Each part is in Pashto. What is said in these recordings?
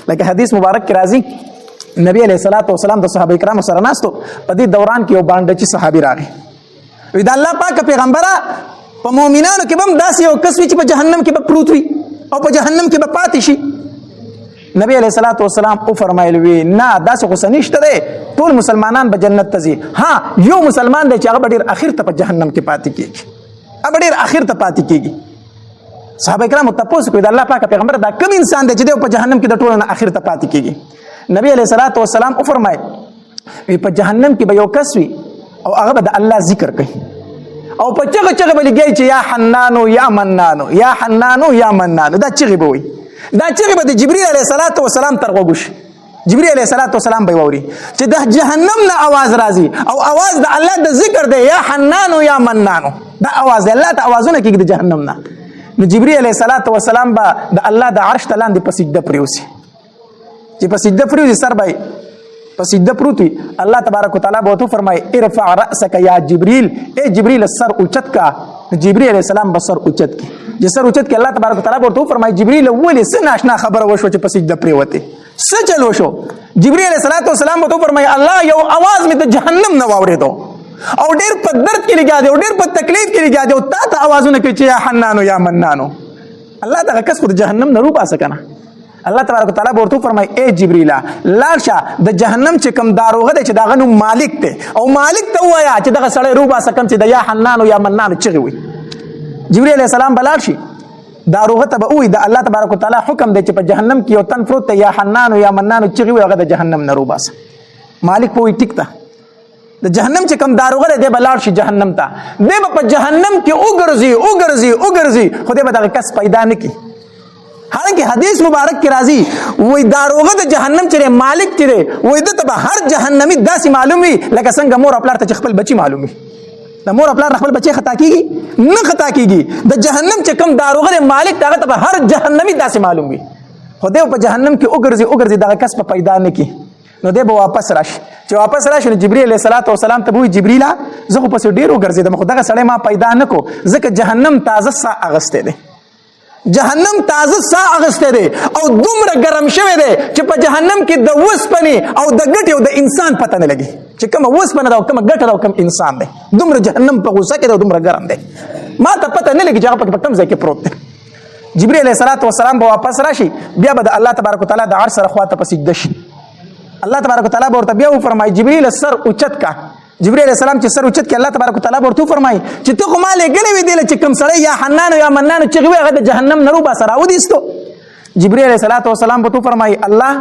لکه حدیث مبارک کې راځي نبی علیہ الصلوۃ والسلام د صحابه کرامو سره ناستو په دې دوران کې یو باندې صحابي راغی وی دا الله پاک پیغمبره په مؤمنانو کې هم داسې یو کس وي چې په جهنم کې به پروت وي او په جهنم کې به پاتې شي نبی علیہ الصلوۃ والسلام او فرمایلی وی نه داسې خو نشته دی ټول مسلمانان به جنت ته ځي ها یو مسلمان دی چې هغه ډیر اخر ته په جهنم کې پاتې کیږي هغه ډیر اخر ته پاتې کیږي صحابه کرام تاسو کوي د الله پاک پیغمبر دا کوم انسان دی چې په جهنم کې د ټولو نه اخر ته پاتې کیږي نبی علیہ الصلوۃ والسلام او فرمای وی په جهنم کې به یو کس وي او هغه به د الله ذکر کوي او په چغه چغه به لګي چې یا حنانو یا منانو یا حنانو یا منانو دا چغه به وي دا چغه به د جبرئیل علیہ الصلوۃ والسلام تر وګوش جبرئیل علیہ الصلوۃ والسلام به ووري چې د جهنم نه आवाज راځي او आवाज د الله د ذکر دی یا حنانو یا منانو دا आवाज الله ته आवाजونه کوي د جهنم نه نو جبرئیل علیہ الصلوۃ والسلام به د الله د عرش تلاندې په سجده پریوسی چې په سجده پریوسی سر به په سجده پروتي الله تبارک وتعالى به تو فرمای ارفع راسك یا جبريل اے جبريل سر اوچت کا جبريل علیہ السلام بسر اوچت کی چې سر اوچت کی الله تبارک وتعالى به تو فرمای جبريل ولې سن آشنا خبر وشو چې په سجده پریوته څه چلو شو جبريل علیہ السلام به تو فرمای الله یو आवाज می د جهنم نه واورېدو او ډېر په درد کې لګا دی او ډېر په تکلیف کې لګا دی او تا ته आवाजونه کوي چې یا حنانو یا منانو الله دا کس خو د جهنم نه روبا سکنه الله تبارک وتعالى ورته فرمای اے جبرئیل لاشه د جهنم چې کم داروغه دی چې دا غنو مالک ته او مالک ته وایا چې دغه سړی روبا سکم چې د یا حنانو یا منانو چغي وي جبرئیل علیہ السلام بلار شي داروغه ته به وي د الله تبارک وتعالى حکم دی چې په جهنم کې یو تن پروت یا حنانو یا منانو چغي وي هغه د جهنم نه روبا مالک په وي ټیک ته د جهنم چې کم داروغه دی بلار شي جهنم ته دی په جهنم کې اوګرځي خو دی به دغه کس پیدا نه کی حالانکه حدیث مبارک کی راضی وای داروغه د جهنم چې مالک چره وای د ته هر جهنمی داسې معلومي لکه څنګه مور خپل ته خپل بچي معلومي د مور خپل خپل بچي خطا کیږي نه خطا کیږي د جهنم چې کم داروغه مالک هغه ته هر جهنمی داسې معلومي خدای په جهنم کې اوګرځي دغه کس په پیدا نه کی نو دی به واپس راشي چې واپس راشي نو جبرئیل علیہ السلام ته وی جبرئیل زه خو پس ډیر وګرځیدم خو دغه سړی ما پیدا نه کو ځکه جهنم تازه سا اغسته دی جهنم تازه سا اغسته دی او دومره ګرم شوی دی چې په جهنم کې د وسپنې او د ګټې او د انسان پته نه لګي چې کوم وسپنه دا او کوم ګټه دا او کوم انسان دی دومره جهنم په غوسه کې دی دومره ګرم دی ما ته پته نه لګي چې هغه په کوم ځای کې پروت دی جبرئیل علیہ السلام به واپس راشي بیا به د الله تبارک وتعالى د عرش سره خواته په سجده شي الله تبارک وتعالى ورته بیا فرمایي جبرئیل سر اوچت کا جبرئیل علیہ السلام چې سر اوچت کې الله تبارک وتعالى ورته فرمایي چې ته خو مالې ګلې وی دی چې کوم سړی یا حنان یا منان چې غوي هغه د جهنم نه روبا سره ودیستو جبرئیل علیہ السلام ورته فرمایي الله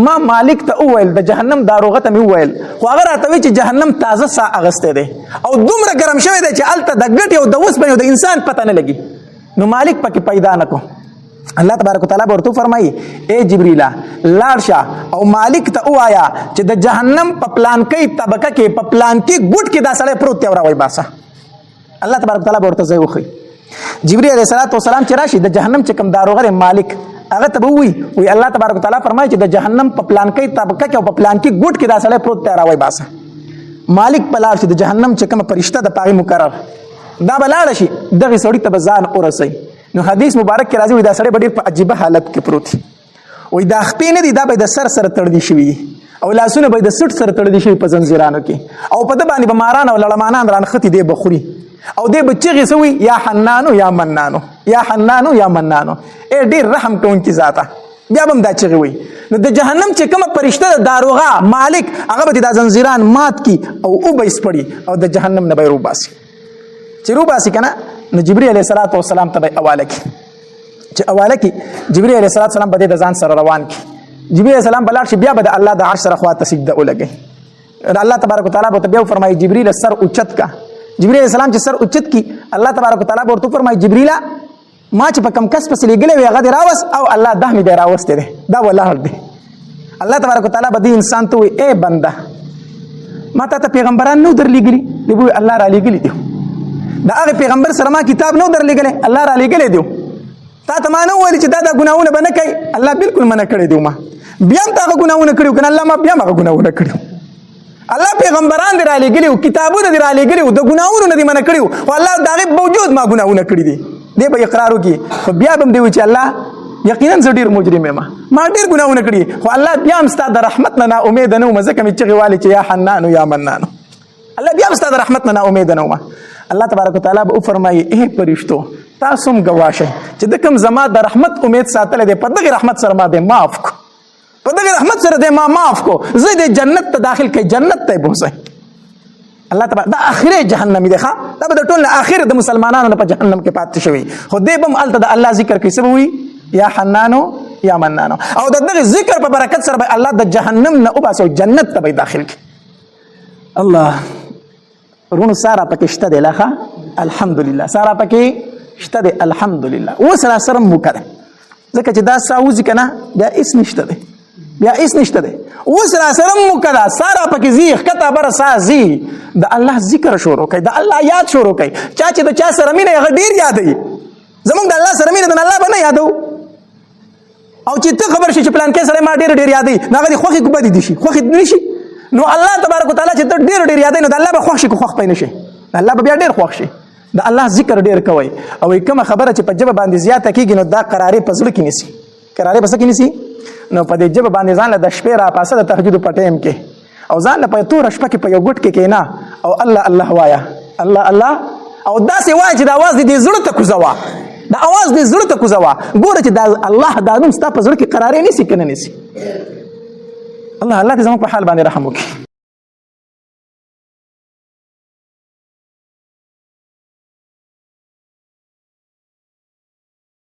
ما مالک ته وویل د جهنم داروغه ته وویل خو هغه راته وی چې جهنم تازه سا اغسته دی او دومره ګرم شوی دی چې الته د ګټ او د وسپنې او د انسان پته نه لګي نو مالک پکې پیدا نکو الله تبارک وتعالى ورته فرمایي اے جبرئیل لاړشه او مالک ته وایا چې د جهنم په پلان کې طبقه کې په پلان کې ګټ کې دا سړی پروت دی او راوي باسه الله تبارک وتعالى ورته ځای وخی جبرئیل علیہ السلام چې راشي د جهنم چې کوم داروغه مالک هغه ته وی الله تبارک وتعالى فرمایي چې د جهنم په پلان کې طبقه کې او په پلان کې ګټ کې دا سړی پروت دی راوي باسه مالک بلار شي د جهنم چې کوم فرشته د پاغي مقرر دا بلار شي دغه سړی ته ځان اورسي نو حدیث مبارک کې راځي دا سړی ډېر په عجیبه حالت کې پروت وي دا خپې نه دي دا به د سر سره تړلي شوي او لاسونه به د سټ سره تړلي شوي په زنځیرانو کې او په د باندې به ماران او لړمانان رانښتي دی به خوري او دی به چغې سوي یا حنانو یا منانو یا حنانو یا منانو ډېر رحم کوونکي ذاته بیا به هم دا چغې وي نو د جهنم چې کومه فرشته د داروغه مالک هغه به دا زنځیران مات کی او به یې سپړي او د جهنم نه به یې روباسي چې روباسي که نه نو جبرئیل علیہ السلام ته به حواله کی چې حواله کی جبرئیل علیہ السلام به د ځان سره روان کی جبرئیل علیہ السلام بلار شي بیا به د الله د عرش سره خواته سجده ولګي الله تبارک وتعالى به بیا فرمایي جبرئیل سر اوچت کا جبرئیل علیہ السلام چې سر اوچت کی الله تبارک وتعالى ورته فرمایي جبرئیل ما چې په کم کس پس لګلې وي هغه راوس او الله ده می راوسته ده دا والله دی الله تبارک وتعالى به دې انسان ته وي اے بنده ما ته پیغمبران نو درلېګلي دی وي الله را لېګلي دی دا هغه پیغمبر سره ما کتاب نو درلېګلې الله را لېګلې دی تا ته ما نو ویل چې دا ګناونه به نه کوي الله بالکل منع کړی دی ما بیا هم تا ګناونه کړیو کنه الله ما بیا ما ګناونه کړیو الله پیغمبران دی را لېګلي کتابونه دی را لېګلي د ګناونو نه دی منع کړیو او الله دا غي موجود ما ګناونه کړی دی دی به اقرار وکي خو بیا هم دی چې الله یقینا زه ډیر مجرم یم ما ډیر ګناهونه کړي خو الله بیا هم ستا د رحمت نه نا امید نه وم ځکه مې چغې والې چې یا حنانو یا منانو الله بیا هم ستا د رحمت نه نا امید نه وم الله تبارک وتعالی به وفرمایي ای فرشتو تاسو هم ګواه شئ چې د کوم زما د رحمت امید ساتلی دی په دغې رحمت سره ما دی معاف کو په دغې رحمت سره دی ما معاف کو زه دې جنت ته داخل کړئ جنت ته یې بوځئ الله تبارک دا اخره جهنمی دی ښه دا به د ټول نه اخر د مسلمانانو نه په جهنم کې پاتې شوي خو دی به هم هلته د الله ذکر کوي څه به وي یا حنانو یا منانو او د دغه ذکر په برکت سره به الله د جهنم نه وباسي او جنت ته به داخل کړي الله ورونو سارا پکې شته دی لا ښه الحمدلله سارا پکې شته دی الحمدلله اوس را سره مو کړه ځکه چې دا ساوځي که نه بیا هېڅ نشته دی بیا هېڅ نشته دی اوس را سره مو کړه سارا پکې ځي ښکته بره سا ځي د الله ذکر شروع کوي د الله یاد شروع کوي چا چې د چا سره مینه هغه ډېر یادوي زمونږ د الله سره مینه د الله به نه یادو او چې ته خبر شي چې پلانکې سره ما ډېر یادوي نو هغه دې خوښې که بدې دي شي خوښې نه شي نو الله تبارک وتعالی چې ته ډېر یادوي نو د الله به خوښ شي که خوښ پی نه شي د الله به بیا ډېر خوښ شي د الله ذکر ډېر کوئ او کومه خبره چې په ژبه باندې زیاته کېږي نو دا قرارې په زړه کې نیسي قرارې په څه کې نیسي نو په دې ژبه باندې ځان له د شپې راپاسه د تهجدو په ټایم کې او ځان له په توره شپه کې په یو ګوټ کې کښېنه او الله الله وایه الله الله او داسې وایه چې د اواز دې زړه ته کوزوه د اواز دې زړه ته کوزوه ګوره چې دا الله دا نوم ستا په زړه کې قرارې نیسي که نه نیسي الله دې زموږ په حال باندې رحم وکړي